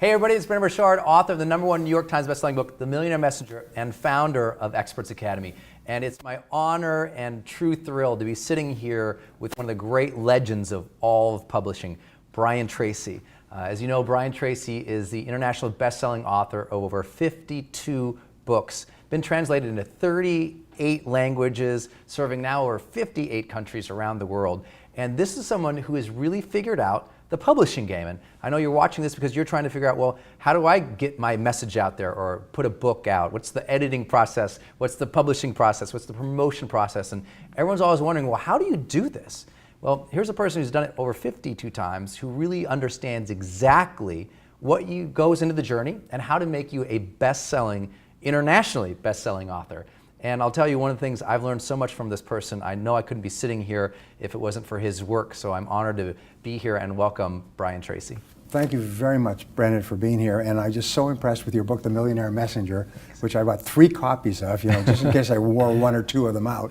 Hey everybody, it's Brandon Burchard, author of the #1 New York Times bestselling book, The Millionaire Messenger, and founder of Experts Academy. And it's my honor and true thrill to be sitting here with one of the great legends of all of publishing, Brian Tracy. As you know, Brian Tracy is the international bestselling author of over 52 books, been translated into 38 languages, serving now over 58 countries around the world. And this is someone who has really figured out the publishing game. And I know you're watching this because you're trying to figure out, well, how do I get my message out there or put a book out? What's the editing process? What's the publishing process? What's the promotion process? And everyone's always wondering, well, how do you do this? Well, here's a person who's done it over 52 times who really understands exactly what goes into the journey and how to make you a best-selling, internationally best-selling author. And I'll tell you, one of the things I've learned so much from this person, I know I couldn't be sitting here if it wasn't for his work, so I'm honored to be here and welcome Brian Tracy. Thank you very much, Brandon, for being here. And I'm just so impressed with your book, The Millionaire Messenger, which I bought 3 copies of, just in case I wore 1 or 2 of them out.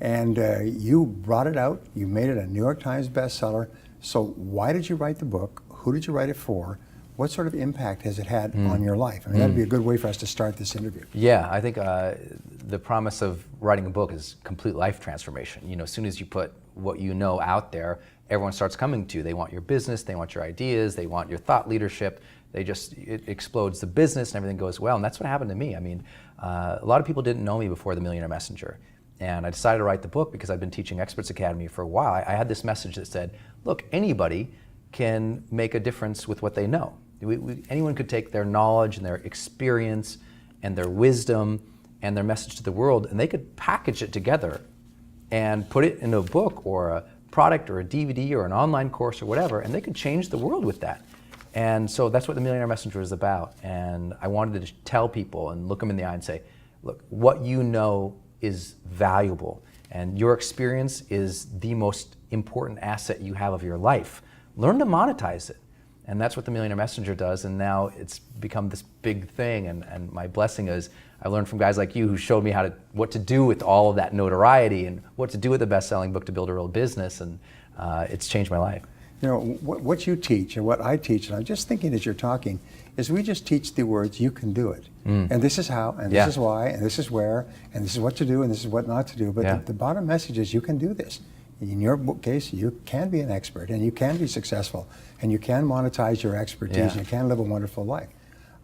and you brought it out. You made it a New York Times bestseller. So why did you write the book? Who did you write it for? What sort of impact has it had on your life? I mean, that'd be a good way for us to start this interview. Yeah, I think the promise of writing a book is complete life transformation. As soon as you put what you know out there, everyone starts coming to you. They want your business, they want your ideas, they want your thought leadership. It explodes the business and everything goes well. And that's what happened to me. I mean, a lot of people didn't know me before The Millionaire Messenger. And I decided to write the book because I've been teaching Experts Academy for a while. I had this message that said, look, anybody can make a difference with what they know. Anyone could take their knowledge and their experience and their wisdom and their message to the world, and they could package it together and put it in a book or a product or a DVD or an online course or whatever, and they could change the world with that. And so that's what The Millionaire Messenger is about. And I wanted to tell people and look them in the eye and say, look, what you know is valuable, and your experience is the most important asset you have of your life. Learn to monetize it. And that's what The Millionaire Messenger does, and now it's become this big thing, and my blessing is I learned from guys like you who showed me what to do with all of that notoriety and what to do with a best-selling book to build a real business, and it's changed my life. What you teach and what I teach, and I'm just thinking as you're talking, is we just teach the words, you can do it. And this is how, and this is why, and this is where, and this is what to do, and this is what not to do. But the bottom message is you can do this. In your case, you can be an expert, and you can be successful, and you can monetize your expertise, and you can live a wonderful life.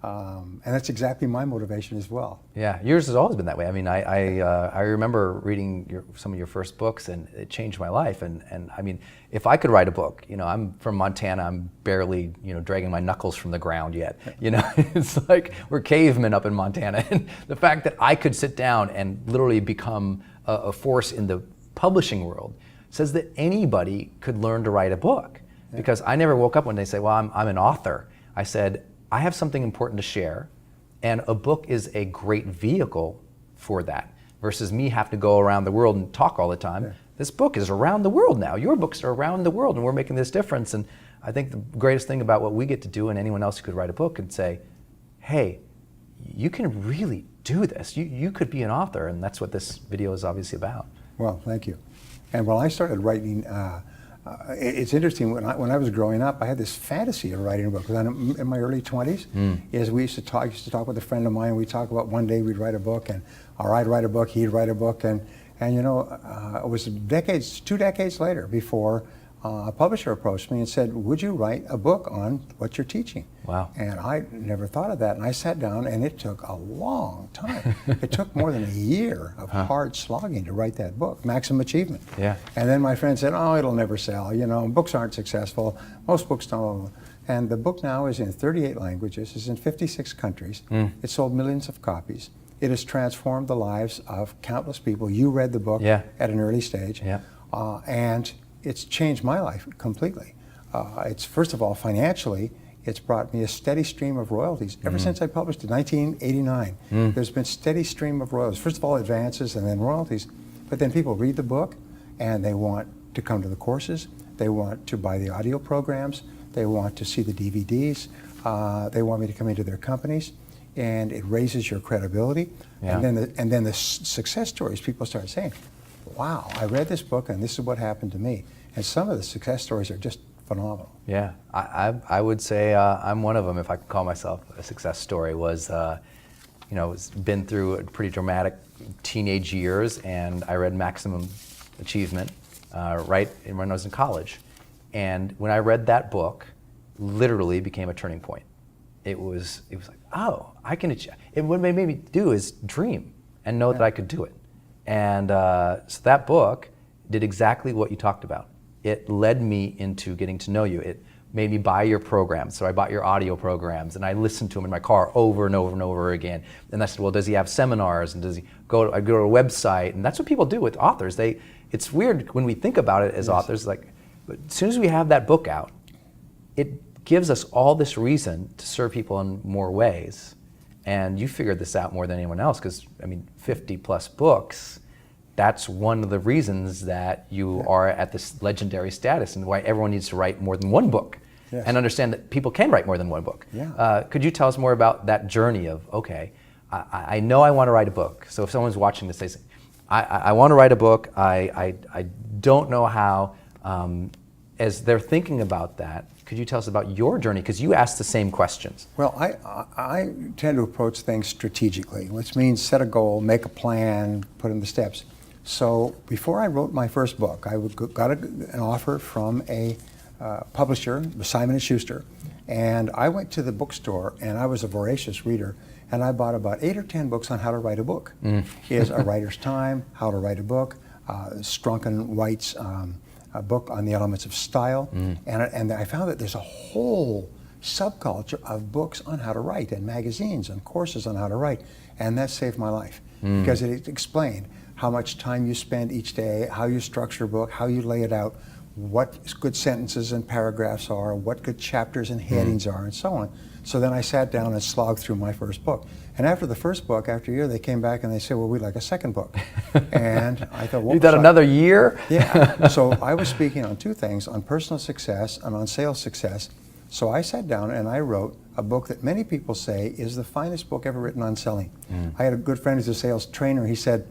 And that's exactly my motivation as well. Yeah, yours has always been that way. I mean, I remember reading some of your first books, and it changed my life. And I mean, if I could write a book, I'm from Montana, I'm barely, dragging my knuckles from the ground yet. It's like we're cavemen up in Montana. And the fact that I could sit down and literally become a force in the publishing world says that anybody could learn to write a book. Because I never woke up one day and say, well, I'm an author. I said, I have something important to share, and a book is a great vehicle for that, versus me having to go around the world and talk all the time. Yeah. This book is around the world now. Your books are around the world, and we're making this difference. And I think the greatest thing about what we get to do, and anyone else who could write a book could say, hey, you can really do this. You could be an author, and that's what this video is obviously about. Well, thank you. And when I started writing, it's interesting, when I was growing up, I had this fantasy of writing a book. Because in my early 20s, is we used to talk with a friend of mine, we'd talk about one day we'd write a book, or I'd write a book, he'd write a book, and it was 2 decades later before a publisher approached me and said, would you write a book on what you're teaching? Wow. And I never thought of that, and I sat down, and it took a long time. It took more than a year of hard slogging to write that book, Maximum Achievement. Yeah. And then my friend said, oh, it'll never sell, books aren't successful, most books don't. And the book now is in 38 languages, it's in 56 countries, It sold millions of copies. It has transformed the lives of countless people. You read the book at an early stage, and it's changed my life completely. It's, first of all, financially, it's brought me a steady stream of royalties. Ever since I published it in 1989, there's been a steady stream of royalties. First of all, advances and then royalties. But then people read the book, and they want to come to the courses. They want to buy the audio programs. They want to see the DVDs. They want me to come into their companies. And it raises your credibility. And then the success stories, people start saying, wow, I read this book and this is what happened to me. And some of the success stories are just phenomenal. Yeah, I would say I'm one of them, if I could call myself a success story. It's been through pretty dramatic teenage years, and I read Maximum Achievement right when I was in college. And when I read that book, literally became a turning point. It was like, oh, I can achieve. What it made me do is dream and know that I could do it. And so that book did exactly what you talked about. It led me into getting to know you. It made me buy your programs. So I bought your audio programs, and I listened to them in my car over and over and over again. And I said, well, does he have seminars? And I go to a website? And that's what people do with authors. It's weird when we think about it as authors. Like, but as soon as we have that book out, it gives us all this reason to serve people in more ways. And you figured this out more than anyone else, because 50 plus books. That's one of the reasons that you are at this legendary status, and why everyone needs to write more than one book, and understand that people can write more than one book. Could you tell us more about that journey of, okay, I know I want to write a book. So if someone's watching this, they say, I want to write a book, I don't know how. As they're thinking about that, could you tell us about your journey? Because you asked the same questions. Well, I tend to approach things strategically, which means set a goal, make a plan, put in the steps. So before I wrote my first book, I got an offer from a publisher, Simon & Schuster, and I went to the bookstore, and I was a voracious reader, and I bought about 8 or 10 books on how to write a book. Is A Writer's Time, How to Write a Book, Strunken White's a book on the elements of style, and I found that there's a whole subculture of books on how to write, and magazines and courses on how to write, and that saved my life because it explained how much time you spend each day, how you structure a book, how you lay it out, what good sentences and paragraphs are, what good chapters and headings are, and so on. So then I sat down and slogged through my first book. And after the first book, after a year, they came back and they said, well, we'd like a second book. And I thought, well, you thought another year? Yeah. So I was speaking on two things, on personal success and on sales success. So I sat down and I wrote a book that many people say is the finest book ever written on selling. I had a good friend who's a sales trainer. He said,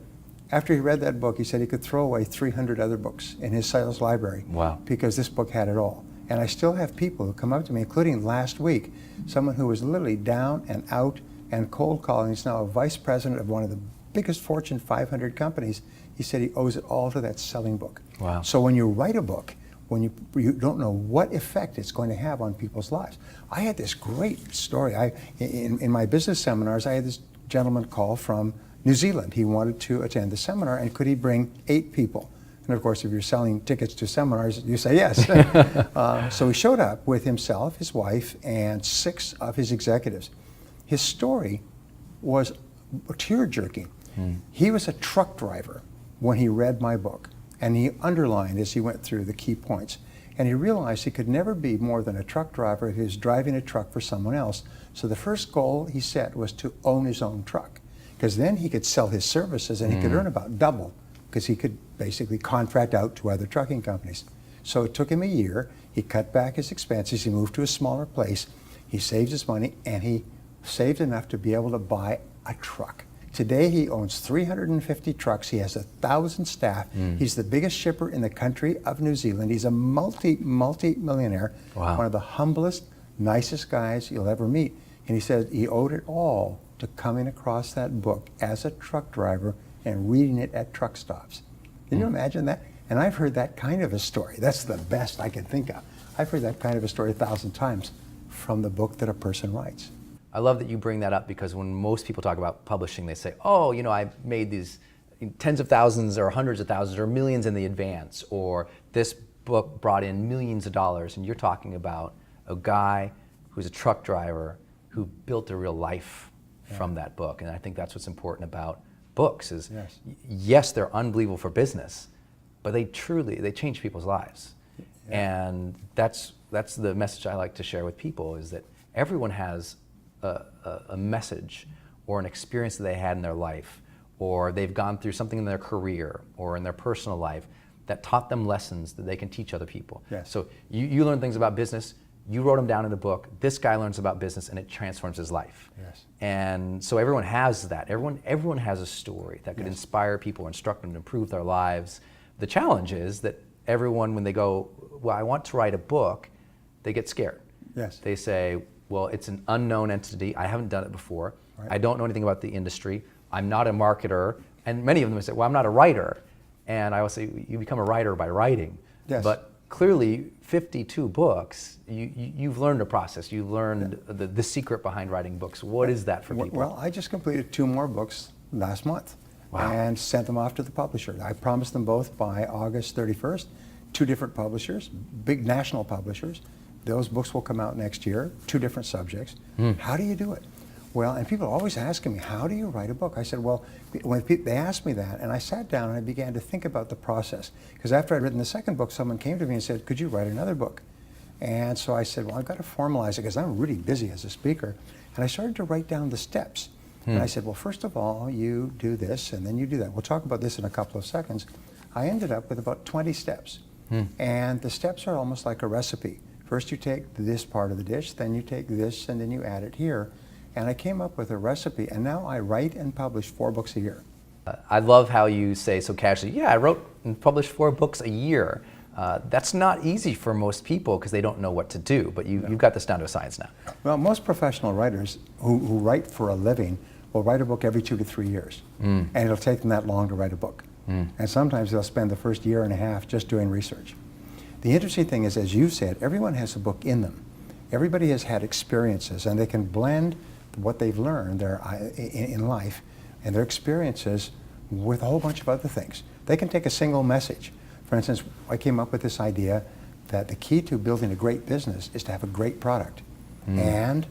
after he read that book, he said he could throw away 300 other books in his sales library. Wow. Because this book had it all. And I still have people who come up to me, including last week, someone who was literally down and out and cold calling. He's now a vice president of one of the biggest Fortune 500 companies. He said he owes it all to that selling book. Wow. So when you write a book, when you don't know what effect it's going to have on people's lives. I had this great story. In my business seminars, I had this gentleman call from New Zealand. He wanted to attend the seminar, and could he bring 8 people? And of course, if you're selling tickets to seminars, you say yes. So he showed up with himself, his wife, and 6 of his executives. His story was tear-jerking. He was a truck driver when he read my book, and he underlined as he went through the key points. And he realized he could never be more than a truck driver if he was driving a truck for someone else. So the first goal he set was to own his own truck, because then he could sell his services and he could earn about double, because he could basically contract out to other trucking companies. So it took him a year. He cut back his expenses. He moved to a smaller place. He saved his money, and he saved enough to be able to buy a truck. Today he owns 350 trucks. He has 1,000 staff. He's the biggest shipper in the country of New Zealand. He's a multi-millionaire. Wow. One of the humblest, nicest guys you'll ever meet. And he said he owed it all to coming across that book as a truck driver and reading it at truck stops. Can you imagine that? And I've heard that kind of a story. That's the best I can think of. I've heard that kind of a story 1,000 times from the book that a person writes. I love that you bring that up, because when most people talk about publishing, they say, oh, I made these tens of thousands or hundreds of thousands or millions in the advance, or this book brought in millions of dollars. And you're talking about a guy who's a truck driver who built a real life from that book. And I think that's what's important about books is, yes, they're unbelievable for business, but they change people's lives. And that's the message I like to share with people, is that everyone has a message or an experience that they had in their life, or they've gone through something in their career or in their personal life that taught them lessons that they can teach other people. So you learn things about business, you wrote them down in a book. This guy learns about business and it transforms his life. And so everyone has that. Everyone has a story that could inspire people, instruct them to improve their lives. The challenge is that everyone, when they go, well, I want to write a book, they get scared. Yes. They say, well, it's an unknown entity. I haven't done it before. Right. I don't know anything about the industry. I'm not a marketer. And many of them say, well, I'm not a writer. And I always say, you become a writer by writing. Yes. But clearly, 52 books, you've learned a process. You learned the secret behind writing books. What is that for people? Well, I just completed 2 more books last month. Wow. And sent them off to the publisher. I promised them both by August 31st, 2 different publishers, big national publishers. Those books will come out next year, 2 different subjects. How do you do it? Well, and people are always asking me, how do you write a book? I said, well, when they asked me that, and I sat down and I began to think about the process. Because after I'd written the second book, someone came to me and said, could you write another book? And so I said, well, I've got to formalize it because I'm really busy as a speaker. And I started to write down the steps. And I said, well, first of all, you do this, and then you do that. We'll talk about this in a couple of seconds. I ended up with about 20 steps. And the steps are almost like a recipe. First you take this part of the dish, then you take this, and then you add it here. And I came up with a recipe, and now I write and publish 4 books a year. I love how you say so casually, yeah, I wrote and published 4 books a year. That's not easy for most people because they don't know what to do, but you've got this down to a science now. Well, most professional writers who write for a living will write a book every 2 to 3 years. And it'll take them that long to write a book. And sometimes they'll spend the first year and a half just doing research. The interesting thing is, as you said, everyone has a book in them. Everybody has had experiences, and they can blend what they've learned in life and their experiences with a whole bunch of other things. They can take a single message. For instance, I came up with this idea that the key to building a great business is to have a great product. And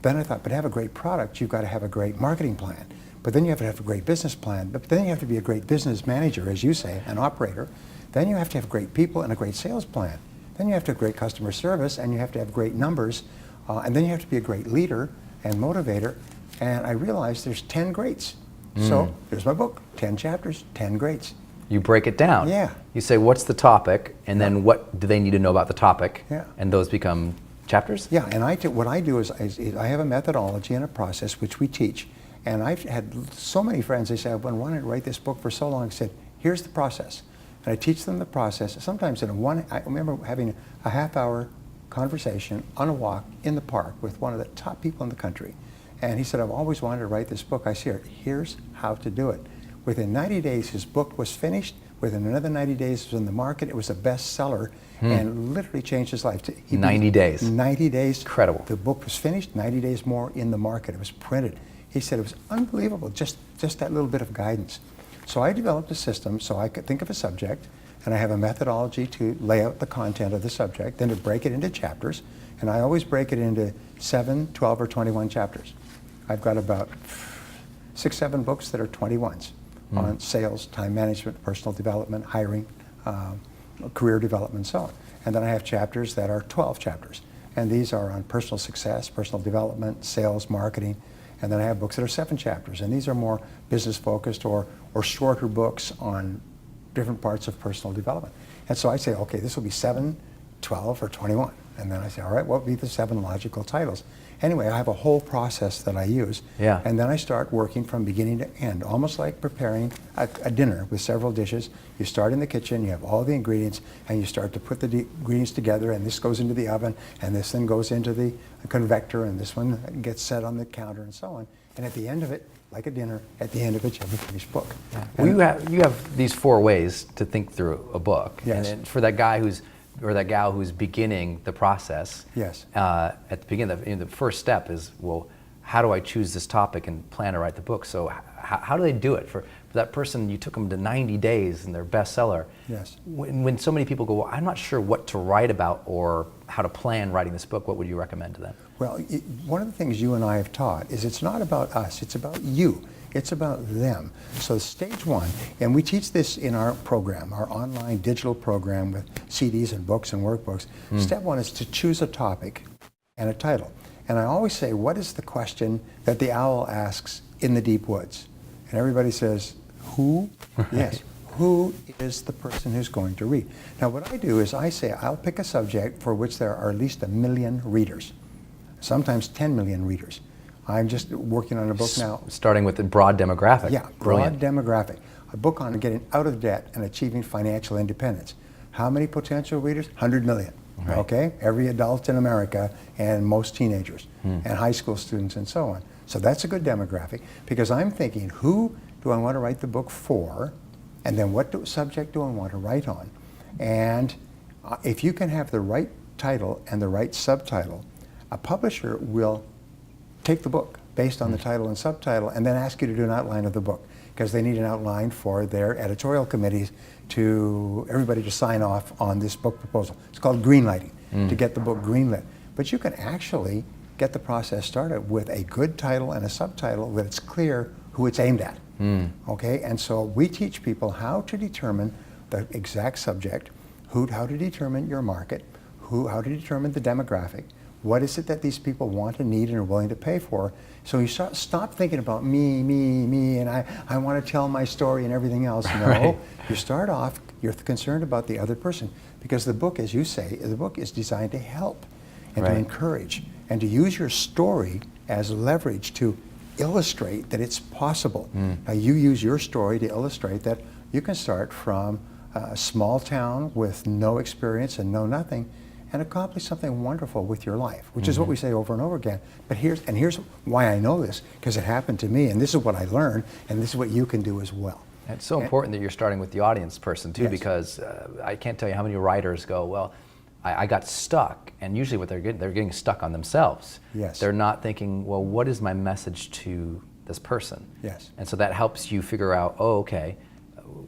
then I thought, but to have a great product, you've got to have a great marketing plan. But then you have to have a great business plan. But then you have to be a great business manager, as you say, an operator. Then you have to have great people and a great sales plan. Then you have to have great customer service, and you have to have great numbers. And then you have to be a great leader and motivator. And I realized there's 10 greats. So here's my book, 10 chapters, 10 greats. You break it down. Yeah. You say, what's the topic, and then what do they need to know about the topic? Yeah. And those become chapters? Yeah, and what I do is I have a methodology and a process which we teach. And I've had so many friends, they say, I've been wanting to write this book for so long. I said, here's the process. And I teach them the process. Sometimes I remember having a half-hour conversation on a walk in the park with one of the top people in the country. And he said, I've always wanted to write this book. I said, here's how to do it. Within 90 days, his book was finished. Within another 90 days, it was in the market. It was a bestseller and literally changed his life. 90 days. 90 days. Incredible. The book was finished, 90 days more in the market. It was printed. He said it was unbelievable, just that little bit of guidance. So I developed a system so I could think of a subject, and I have a methodology to lay out the content of the subject, then to break it into chapters, and I always break it into 7, 12, or 21 chapters. I've got about 6, 7 books that are 21s on sales, time management, personal development, hiring, career development, and so on. And then I have chapters that are 12 chapters, and these are on personal success, personal development, sales, marketing. And then I have books that are 7 chapters, and these are more business focused or shorter books on different parts of personal development. And so I say, okay, this will be 7, 12, or 21. And then I say, all right, what would be the 7 logical titles? Anyway, I have a whole process that I use. Yeah. And then I start working from beginning to end, almost like preparing a dinner with several dishes. You start in the kitchen, you have all the ingredients, and you start to put the ingredients together, and this goes into the oven, and this then goes into the convector, and this one gets set on the counter, and so on. And at the end of it, like a dinner, at the end of it, you have a finished book. Yeah. Well, you have these 4 ways to think through a book. Yes. And for that guy or that gal who's beginning the process, Yes. At the beginning, the first step is, well, how do I choose this topic and plan to write the book? So how do they do it? For that person, you took them to 90 days and their bestseller. Yes. When so many people go, well, I'm not sure what to write about or how to plan writing this book, what would you recommend to them? Well, one of the things you and I have taught is it's not about us, it's about you. It's about them. So stage 1, and we teach this in our program, our online digital program with CDs and books and workbooks. Step 1 is to choose a topic and a title. And I always say, what is the question that the owl asks in the deep woods? And everybody says, who? Yes. Who is the person who's going to read? Now what I do is I say, I'll pick a subject for which there are at least 1 million readers, sometimes 10 million readers. I'm just working on a book now. Starting with the broad demographic. Yeah, Brilliant. broad demographic. A book on getting out of debt and achieving financial independence. How many potential readers? 100 million. Right. Okay? Every adult in America and most teenagers and high school students and so on. So that's a good demographic, because I'm thinking, who do I want to write the book for? And then what subject do I want to write on? And if you can have the right title and the right subtitle, a publisher will take the book based on the title and subtitle and then ask you to do an outline of the book, because they need an outline for their editorial committees to everybody to sign off on this book proposal. It's called greenlighting, to get the book greenlit. But you can actually get the process started with a good title and a subtitle that it's clear who it's aimed at. Okay, and so we teach people how to determine the exact subject, how to determine your market, how to determine the demographic. What is it that these people want and need and are willing to pay for? So you stop thinking about me, and I want to tell my story and everything else. No, Right. You start off, you're concerned about the other person, because the book, as you say, the book is designed to help and to Right. encourage and to use your story as leverage to illustrate that it's possible. Now, you use your story to illustrate that you can start from a small town with no experience and no nothing and accomplish something wonderful with your life, which is what we say over and over again. But here's why I know this, because it happened to me, and this is what I learned, and this is what you can do as well. It's so important that you're starting with the audience person too, Yes. because I can't tell you how many writers go, well, I got stuck, and usually what they're getting stuck on themselves. Yes. They're not thinking, well, what is my message to this person? Yes. And so that helps you figure out, oh, okay,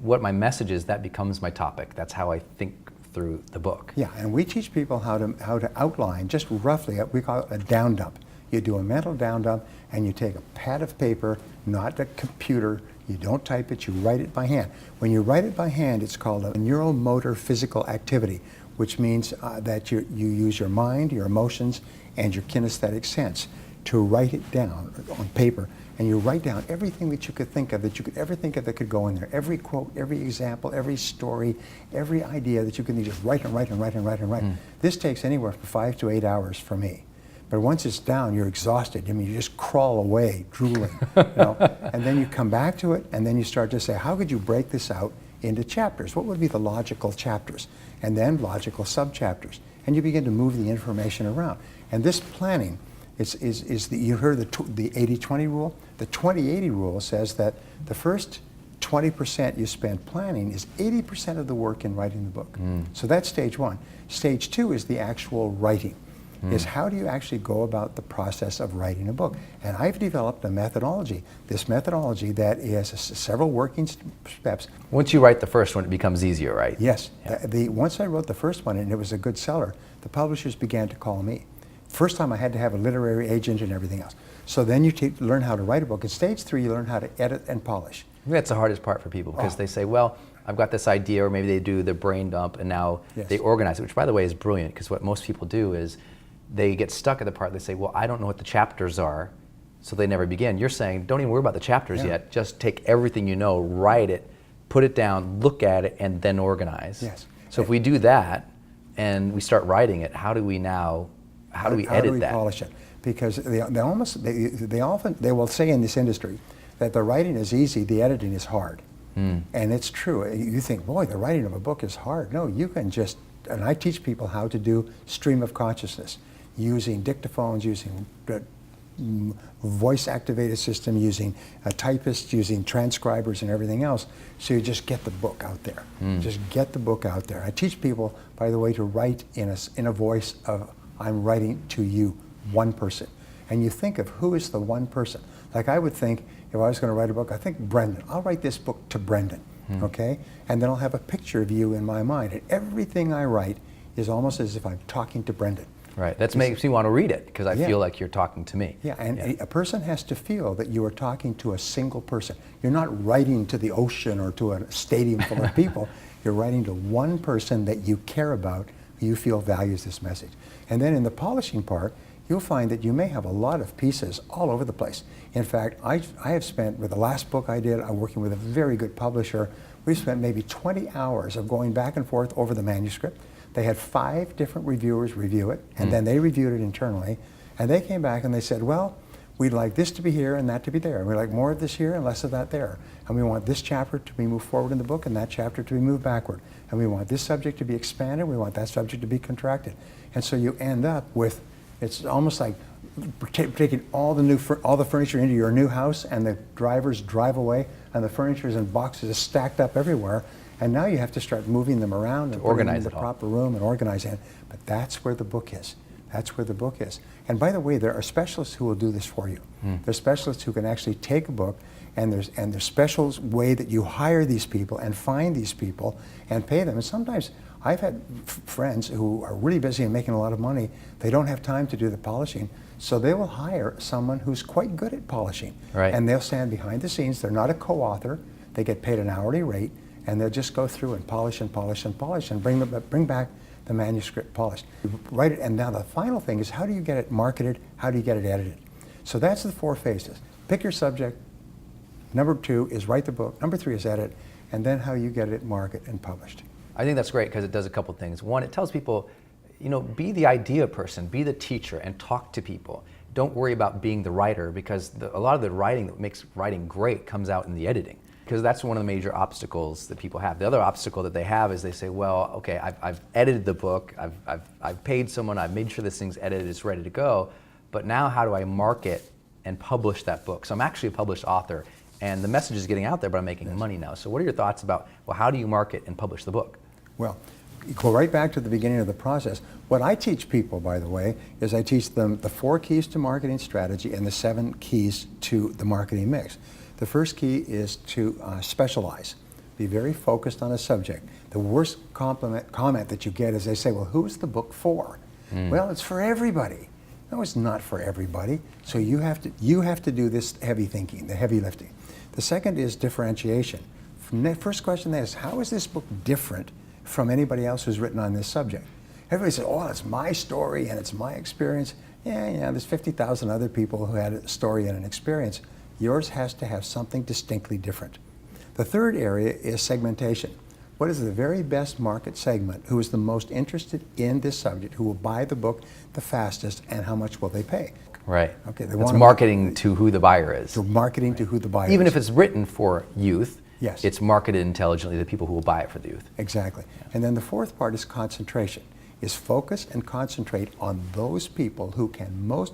what my message is, that becomes my topic. That's how I think through the book. Yeah, and we teach people how to outline, just roughly, we call it a down dump. You do a mental down dump, and you take a pad of paper, not a computer. You don't type it, you write it by hand. When you write it by hand, it's called a neuromotor physical activity, which means that you use your mind, your emotions, and your kinesthetic sense to write it down on paper. And you write down everything that you could think of, that you could ever think of that could go in there. Every quote, every example, every story, every idea that you can just write and write and write and write and write. This takes anywhere from 5 to 8 hours for me. But once it's down, you're exhausted. I mean, you just crawl away, drooling. And then you come back to it, and then you start to say, how could you break this out into chapters? What would be the logical chapters? And then logical subchapters. And you begin to move the information around. And this planning you heard the 80-20 rule? The 20-80 rule says that the first 20% you spend planning is 80% of the work in writing the book. So that's stage one. Stage two is the actual writing. Is how do you actually go about the process of writing a book? And I've developed a methodology, this methodology that is several working steps. Once you write the first one, it becomes easier, right? Yes. Yeah. Once I wrote the first one and it was a good seller, the publishers began to call me. First time I had to have a literary agent and everything else. So then you learn how to write a book. In stage three, you learn how to edit and polish. I think that's the hardest part for people, because they say, well, I've got this idea, or maybe they do the brain dump and now they organize it, which by the way is brilliant, because what most people do is they get stuck at the part, they say, well, I don't know what the chapters are, so they never begin. You're saying, don't even worry about the chapters yet, just take everything you know, write it, put it down, look at it, and then organize. Yes. So if we do that and we start writing it, how do we edit that? How do we polish it? Because they will say in this industry that the writing is easy, the editing is hard. And it's true. You think, boy, the writing of a book is hard. No, you can just, and I teach people how to do stream of consciousness, using dictaphones, using voice-activated system, using typists, using transcribers and everything else. So you just get the book out there. Just get the book out there. I teach people, by the way, to write in a voice of, I'm writing to you, one person. And you think of who is the one person. Like I would think, if I was going to write a book, I think Brendan. I'll write this book to Brendan, okay? And then I'll have a picture of you in my mind. And everything I write is almost as if I'm talking to Brendan. Right, that makes me want to read it, because I feel like you're talking to me. Yeah, and a person has to feel that you are talking to a single person. You're not writing to the ocean or to a stadium full of people. You're writing to one person that you care about, who you feel values this message. And then in the polishing part, you'll find that you may have a lot of pieces all over the place. In fact, I have spent, with the last book I did, I'm working with a very good publisher, we spent maybe 20 hours of going back and forth over the manuscript. They had 5 different reviewers review it, and then they reviewed it internally, and they came back and they said, well, We'd like this to be here and that to be there. And we like more of this here and less of that there. And we want this chapter to be moved forward in the book and that chapter to be moved backward. And we want this subject to be expanded. We want that subject to be contracted. And so you end up with, it's almost like taking all the furniture into your new house, and the drivers drive away and the furniture is in boxes is stacked up everywhere. And now you have to start moving them around and organize in the proper room and organize it. But that's where the book is. That's where the book is. And by the way, there are specialists who will do this for you. There's specialists who can actually take a book, and there's special way that you hire these people and find these people and pay them. And sometimes I've had friends who are really busy and making a lot of money. They don't have time to do the polishing, so they will hire someone who's quite good at polishing. Right. And they'll stand behind the scenes. They're not a co-author. They get paid an hourly rate, and they'll just go through and polish and polish and polish and bring back the manuscript polished. Write it, and now the final thing is, how do you get it marketed? How do you get it edited? So that's the 4 phases. Pick your subject. Number 2 is write the book. Number 3 is edit, and then how you get it marketed and published. I think that's great because it does a couple things. One, it tells people, be the idea person, be the teacher, and talk to people. Don't worry about being the writer, because a lot of the writing that makes writing great comes out in the editing. Because that's one of the major obstacles that people have. The other obstacle that they have is they say, well, okay, I've edited the book, I've paid someone, I've made sure this thing's edited, it's ready to go, but now how do I market and publish that book? So I'm actually a published author, and the message is getting out there, but I'm making money now. So what are your thoughts about, well, how do you market and publish the book? Well, you go right back to the beginning of the process. What I teach people, by the way, is I teach them the 4 keys to marketing strategy and the 7 keys to the marketing mix. The first key is to specialize. Be very focused on a subject. The worst comment that you get is they say, well, who's the book for? Well, it's for everybody. No, it's not for everybody. So you have to do this heavy thinking, the heavy lifting. The second is differentiation. The first question is, how is this book different from anybody else who's written on this subject? Everybody says, oh, it's my story and it's my experience. Yeah, there's 50,000 other people who had a story and an experience. Yours has to have something distinctly different. The third area is segmentation. What is the very best market segment? Who is the most interested in this subject? Who will buy the book the fastest, and how much will they pay? Right. Okay. It's marketing to who the buyer is. So marketing to who the buyer is. Even if it's written for youth, yes, it's marketed intelligently to the people who will buy it for the youth. Exactly. Yeah. And then the fourth part is concentration. Is focus and concentrate on those people who can most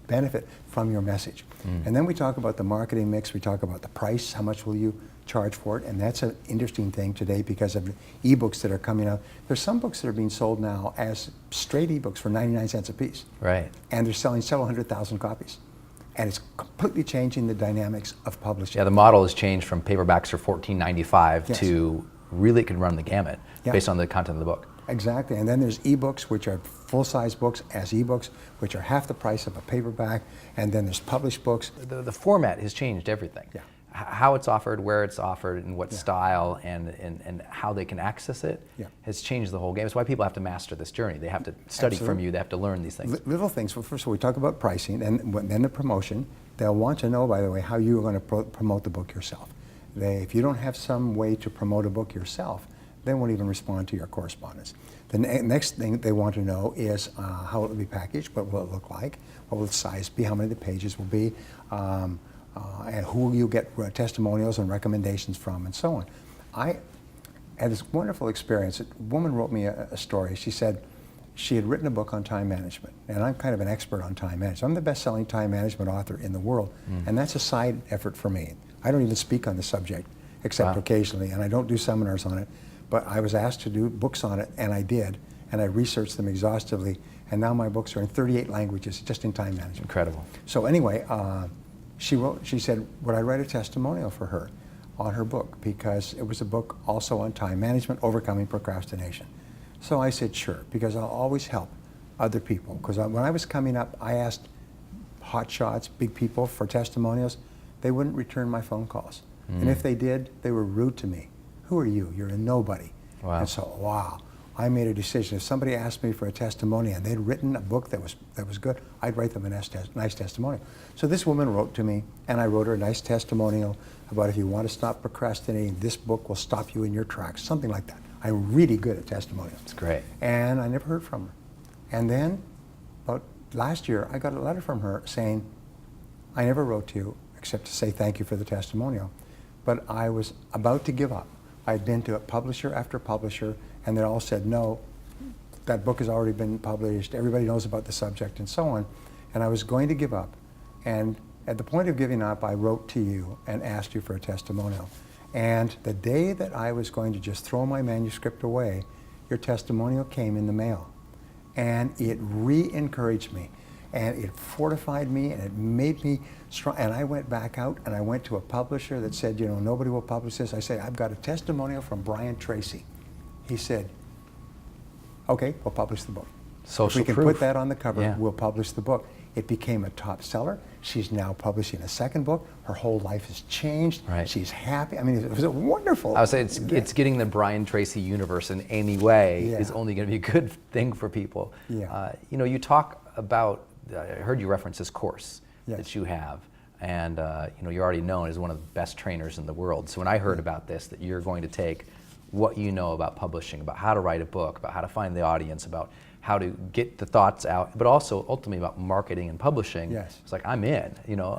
benefit from your message. And then we talk about the marketing mix, we talk about the price, how much will you charge for it, and that's an interesting thing today because of the ebooks that are coming out. There's some books that are being sold now as straight ebooks for 99 cents a piece. Right. And they're selling several 100,000 copies. And it's completely changing the dynamics of publishing. Yeah, the model has changed from paperbacks for $14.95 yes, to really it can run the gamut based on the content of the book. Exactly, and then there's ebooks, which are full-size books as ebooks, which are half the price of a paperback, and then there's published books. The format has changed everything. Yeah. How it's offered, where it's offered, and what style, and how they can access it has changed the whole game. It's why people have to master this journey. They have to study from you, they have to learn these things. Little things. Well, first of all, we talk about pricing, and then the promotion. They'll want to know, by the way, how you are going to promote the book yourself. If you don't have some way to promote a book yourself, they won't even respond to your correspondence. The next thing they want to know is how it will be packaged, what will it look like, what will the size be, how many of the pages will be, and who will you get testimonials and recommendations from, and so on. I had this wonderful experience. A woman wrote me a story. She said she had written a book on time management, and I'm kind of an expert on time management. I'm the best-selling time management author in the world, and that's a side effort for me. I don't even speak on the subject, except occasionally, and I don't do seminars on it. But I was asked to do books on it, and I did, and I researched them exhaustively, and now my books are in 38 languages, just in time management. Incredible. So anyway, she said, would I write a testimonial for her on her book, because it was a book also on time management, overcoming procrastination. So I said, sure, because I'll always help other people. Because when I was coming up, I asked hot shots, big people for testimonials. They wouldn't return my phone calls. And if they did, they were rude to me. Who are you? You're a nobody. Wow. And so, I made a decision. If somebody asked me for a testimonial and they'd written a book that was good, I'd write them a nice testimonial. So this woman wrote to me, and I wrote her a nice testimonial about, if you want to stop procrastinating, this book will stop you in your tracks, something like that. I'm really good at testimonials. That's great. And I never heard from her. And then, about last year, I got a letter from her saying, I never wrote to you except to say thank you for the testimonial. But I was about to give up. I'd been to a publisher after publisher, and they all said, no, that book has already been published, everybody knows about the subject, and so on. And I was going to give up. And at the point of giving up, I wrote to you and asked you for a testimonial. And the day that I was going to just throw my manuscript away, your testimonial came in the mail. And it re-encouraged me. And it fortified me, and it made me strong. And I went back out, and I went to a publisher that said, you know, nobody will publish this. I said, I've got a testimonial from Brian Tracy. He said, okay, we'll publish the book. Social if we can proof. put that on the cover, Yeah. we'll publish the book. It became a top seller. She's now publishing a second book. Her whole life has changed. Right. She's happy. I mean, it was wonderful. I would say it's getting the Brian Tracy universe in any way Yeah. is only going to be a good thing for people. Yeah. You know, you talk about, I heard you reference this course Yes. that you have, and you know, you're already known as one of the best trainers in the world. So when I heard about this, that you're going to take what you know about publishing, about how to write a book, about how to find the audience, about how to get the thoughts out, but also ultimately about marketing and publishing. Yes. It's like, I'm in. You know,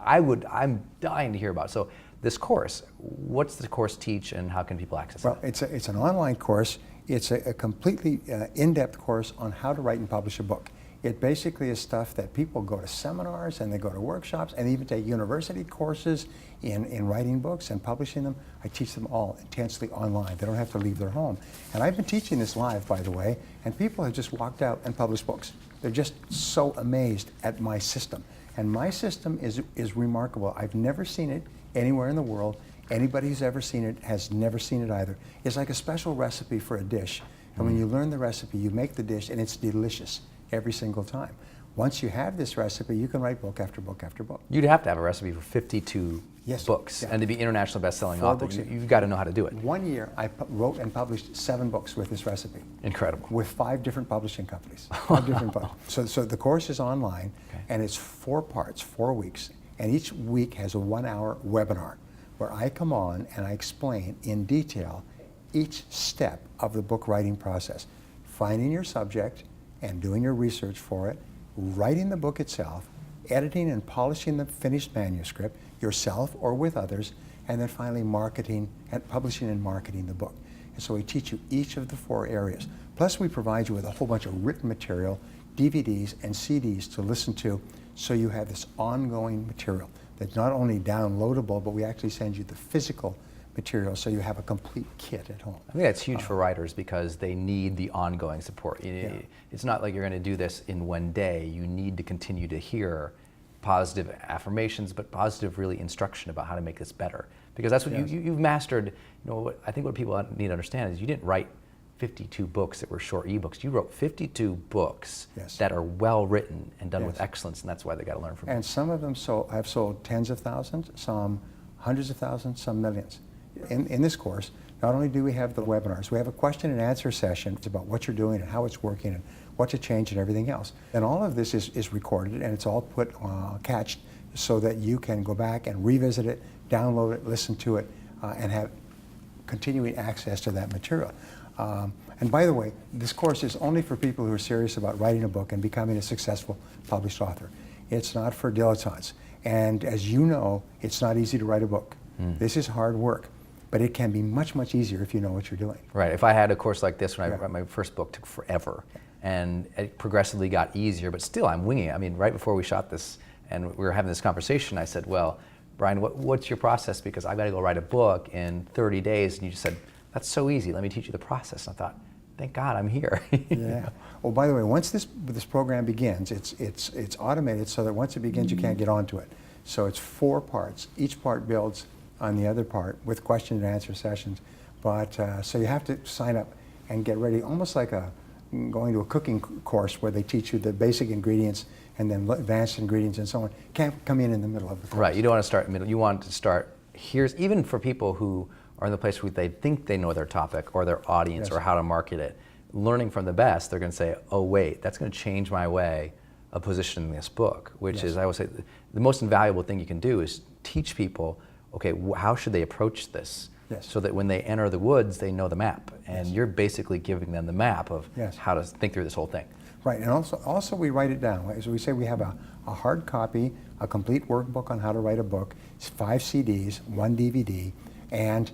I'm dying to hear about it. So this course, what's the course teach, and how can people access Well, it? it's an online course. It's a completely in-depth course on how to write and publish a book. It basically is stuff that people go to seminars and they go to workshops and even take university courses in writing books and publishing them. I teach them all intensely online. They don't have to leave their home. And I've been teaching this live, by the way, and people have just walked out and published books. They're just so amazed at my system. And my system is remarkable. I've never seen it anywhere in the world. Anybody who's ever seen it has never seen it either. It's like a special recipe for a dish. And when you learn the recipe, you make the dish, and it's delicious every single time. Once you have this recipe, you can write book after book after book. You'd have to have a recipe for 52 Yes. books, Yeah. and to be international best-selling 4 author, books. you've got to know how to do it. 1 year, I wrote and published 7 books with this recipe. Incredible. With 5 different publishing companies. 5 different so the course is online, Okay. and it's 4 parts, 4 weeks, and each week has a 1-hour webinar where I come on and I explain in detail each step of the book writing process. Finding your subject and doing your research for it, writing the book itself, editing and polishing the finished manuscript yourself or with others, and then finally marketing and publishing and marketing the book. And so we teach you each of the 4 areas. Plus we provide you with a whole bunch of written material, DVDs and CDs to listen to, so you have this ongoing material that's not only downloadable, but we actually send you the physical material so you have a complete kit at home. I think that's huge for writers because they need the ongoing support. It's not like you're going to do this in one day. You need to continue to hear positive affirmations, but positive really instruction about how to make this better. Because that's what Yes. you've mastered. You know, I think what people need to understand is you didn't write 52 books that were short ebooks. You wrote 52 books Yes. that are well written and done with Yes. excellence, and that's why they got to learn from you. And some of them have sold tens of thousands, some hundreds of thousands, some millions. In this course, not only do we have the webinars, we have a question and answer session about what you're doing and how it's working and what to change and everything else. And all of this is recorded, and it's all put cached so that you can go back and revisit it, download it, listen to it, and have continuing access to that material. And by the way, this course is only for people who are serious about writing a book and becoming a successful published author. It's not for dilettantes. And as you know, it's not easy to write a book. This is hard work, but it can be much, much easier if you know what you're doing. Right. If I had a course like this when I Yeah. wrote my first book, it took forever, and it progressively got easier. But still, I'm winging it. I mean, right before we shot this and we were having this conversation, I said, "Well, Brian, what's your process? Because I've got to go write a book in 30 days." And you just said, "That's so easy. Let me teach you the process." And I thought, "Thank God I'm here." Yeah. Oh, by the way, once this program begins, it's automated so that once it begins, you can't get onto it. So it's 4 parts. Each part builds on the other part with question and answer sessions. But so you have to sign up and get ready, almost like going to a cooking course where they teach you the basic ingredients and then advanced ingredients and so on. Can't come in the middle of the course. Right. You don't want to start in the middle. You want to start even for people who are in the place where they think they know their topic or their audience Yes. or how to market it. Learning from the best, they're going to say, "Oh wait, that's going to change my way of positioning this book," which Yes. is, I would say, the most invaluable thing you can do is teach people, okay, how should they approach this? Yes. So that when they enter the woods, they know the map. And Yes. you're basically giving them the map of Yes. how to think through this whole thing. Right, and also we write it down. As we say, we have a hard copy a complete workbook on how to write a book, 5 CDs, 1 DVD, and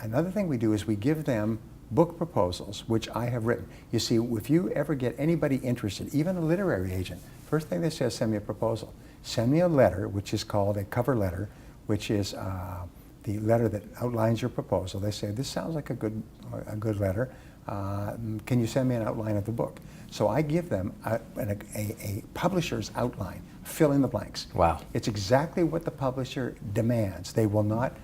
another thing we do is we give them book proposals, which I have written. You see, if you ever get anybody interested, even a literary agent, first thing they say is send me a proposal. Send me a letter, which is called a cover letter, which is the letter that outlines your proposal. They say, this sounds like a good letter. Can you send me an outline of the book? So I give them a publisher's outline, fill in the blanks. Wow. It's exactly what the publisher demands. They will not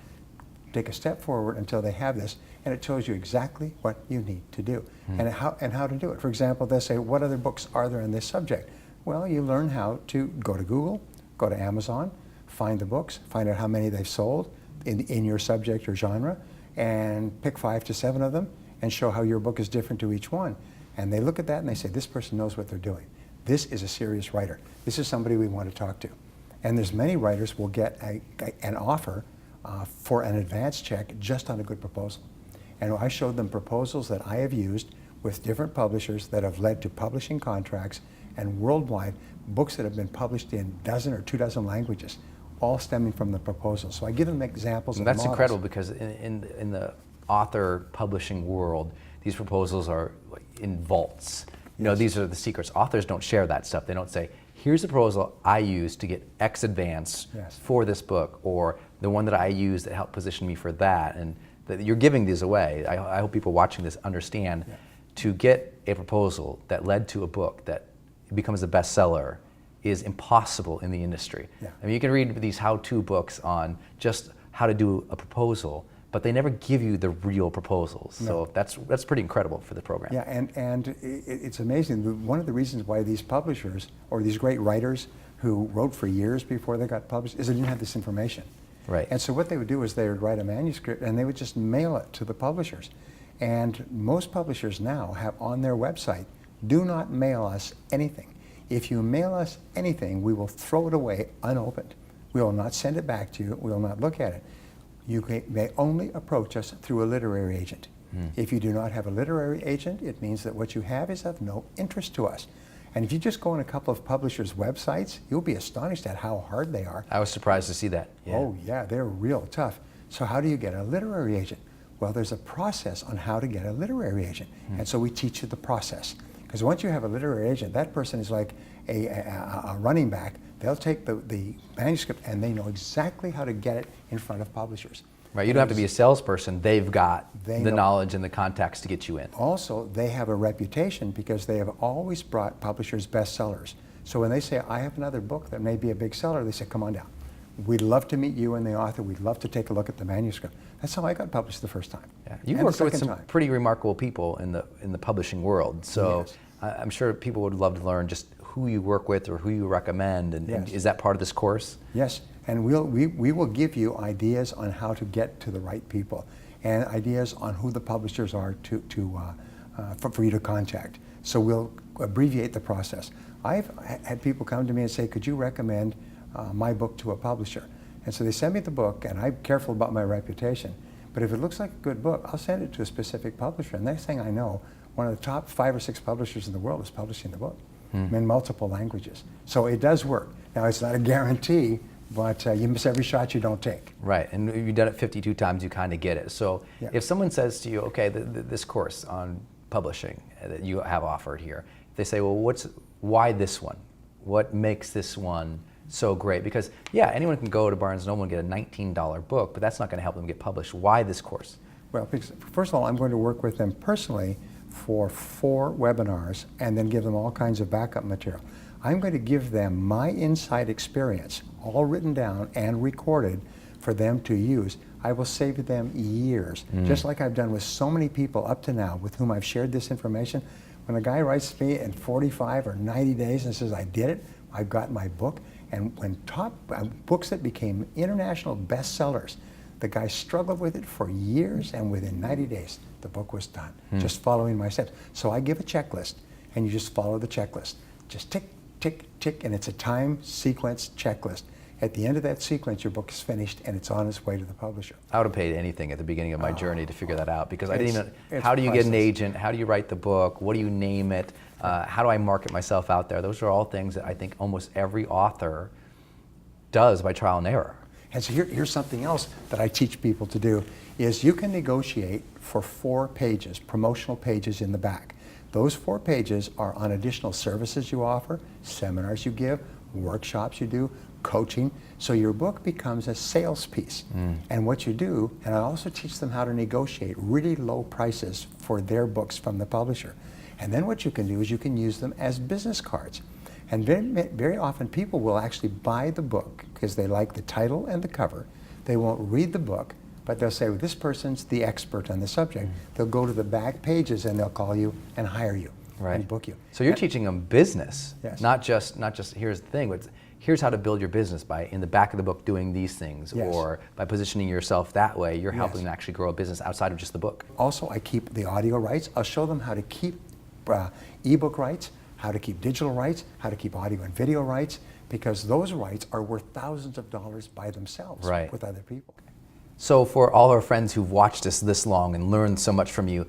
take a step forward until they have this, and it tells you exactly what you need to do and how to do it. For example, they'll say, what other books are there in this subject? Well, you learn how to go to Google, go to Amazon, find the books, find out how many they've sold in your subject or genre, and pick 5 to 7 of them and show how your book is different to each one. And they look at that and they say, this person knows what they're doing. This is a serious writer. This is somebody we want to talk to. And there's many writers will get an offer for an advance check just on a good proposal. And I showed them proposals that I have used with different publishers that have led to publishing contracts and worldwide books that have been published in 1 or 2 dozen languages, all stemming from the proposal. So I give them examples of That's models. incredible, because in the author publishing world, these proposals are in vaults. You know, these are the secrets. Authors don't share that stuff. They don't say, here's the proposal I used to get X advance for this book, or the one that I used that helped position me for that. And you're giving these away. I hope people watching this understand to get a proposal that led to a book that becomes a bestseller is impossible in the industry. I mean, you can read these how-to books on just how to do a proposal, but they never give you the real proposals. So that's pretty incredible for the program. Yeah, and it's amazing. One of the reasons why these publishers or these great writers who wrote for years before they got published is they didn't have this information. Right. And so what they would do is they would write a manuscript and they would just mail it to the publishers. And most publishers now have on their website, do not mail us anything. If you mail us anything, we will throw it away unopened. We will not send it back to you. We will not look at it. You may only approach us through a literary agent. If you do not have a literary agent, it means that what you have is of no interest to us. And if you just go on a couple of publishers' websites, you'll be astonished at how hard they are. I was surprised to see that. Oh yeah, they're real tough. So how do you get a literary agent? Well, there's a process on how to get a literary agent. And so we teach you the process. Because once you have a literary agent, that person is like a running back. They'll take the manuscript and they know exactly how to get it in front of publishers. Right, you don't have to be a salesperson. They've got They the know. knowledge and the contacts to get you in. Also, they have a reputation because they have always brought publishers bestsellers. So when they say, I have another book that may be a big seller, they say, come on down. We'd love to meet you and the author. We'd love to take a look at the manuscript. That's how I got published the first time. Yeah. You've And worked the with second some time. pretty remarkable people in the publishing world. So Yes. I'm sure people would love to learn just who you work with or who you recommend. And Yes. is that part of this course? Yes, and we will give you ideas on how to get to the right people and ideas on who the publishers are for you to contact. So we'll abbreviate the process. I've had people come to me and say, could you recommend my book to a publisher? And so they send me the book, and I'm careful about my reputation. But if it looks like a good book, I'll send it to a specific publisher. And next thing I know, one of the top 5 or 6 publishers in the world is publishing the book in multiple languages. So it does work. Now, it's not a guarantee, but you miss every shot you don't take. Right, and you've done it 52 times, you kind of get it. So if someone says to you, okay, this course on publishing that you have offered here, they say, well, why this one? What makes this one so great? Because yeah, anyone can go to Barnes & Noble and get a $19 book, but that's not going to help them get published. Why this course? Well, because first of all, I'm going to work with them personally for 4 webinars and then give them all kinds of backup material. I'm going to give them my inside experience, all written down and recorded for them to use. I will save them years, just like I've done with so many people up to now with whom I've shared this information. When a guy writes me in 45 or 90 days and says, I did it, I've got my book, and when top books that became international bestsellers, the guy struggled with it for years, and within 90 days, the book was done, just following my steps. So I give a checklist, and you just follow the checklist. Just tick, tick, tick, and it's a time sequence checklist. At the end of that sequence, your book is finished, and it's on its way to the publisher. I would have paid anything at the beginning of my journey to figure that out, because I didn't even, it's how do you get an priceless. agent? How do you write the book? What do you name it? How do I market myself out there? Those are all things that I think almost every author does by trial and error. And so here's something else that I teach people to do, is you can negotiate for 4 pages, promotional pages in the back. Those 4 pages are on additional services you offer, seminars you give, workshops you do, coaching. So your book becomes a sales piece. And what you do, and I also teach them how to negotiate really low prices for their books from the publisher. And then what you can do is you can use them as business cards. And very often people will actually buy the book because they like the title and the cover. They won't read the book, but they'll say, well, this person's the expert on the subject. They'll go to the back pages and they'll call you and hire you and book you. So you're teaching them business, Yes. not just here's the thing, but here's how to build your business by in the back of the book doing these things, Yes. or by positioning yourself that way. You're helping Yes. them actually grow a business outside of just the book. Also, I keep the audio rights. I'll show them how to keep ebook rights, how to keep digital rights, how to keep audio and video rights, because those rights are worth thousands of dollars by themselves with other people. So for all our friends who've watched us this long and learned so much from you,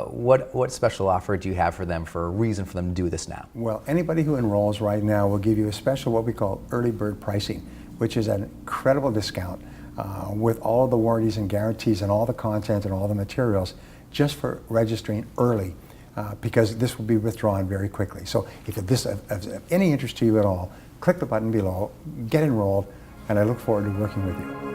what special offer do you have for them, for a reason for them to do this now? Well, anybody who enrolls right now will give you a special, what we call early bird pricing, which is an incredible discount with all the warranties and guarantees and all the content and all the materials, just for registering early, because this will be withdrawn very quickly. So if this is of any interest to you at all, click the button below, get enrolled, and I look forward to working with you.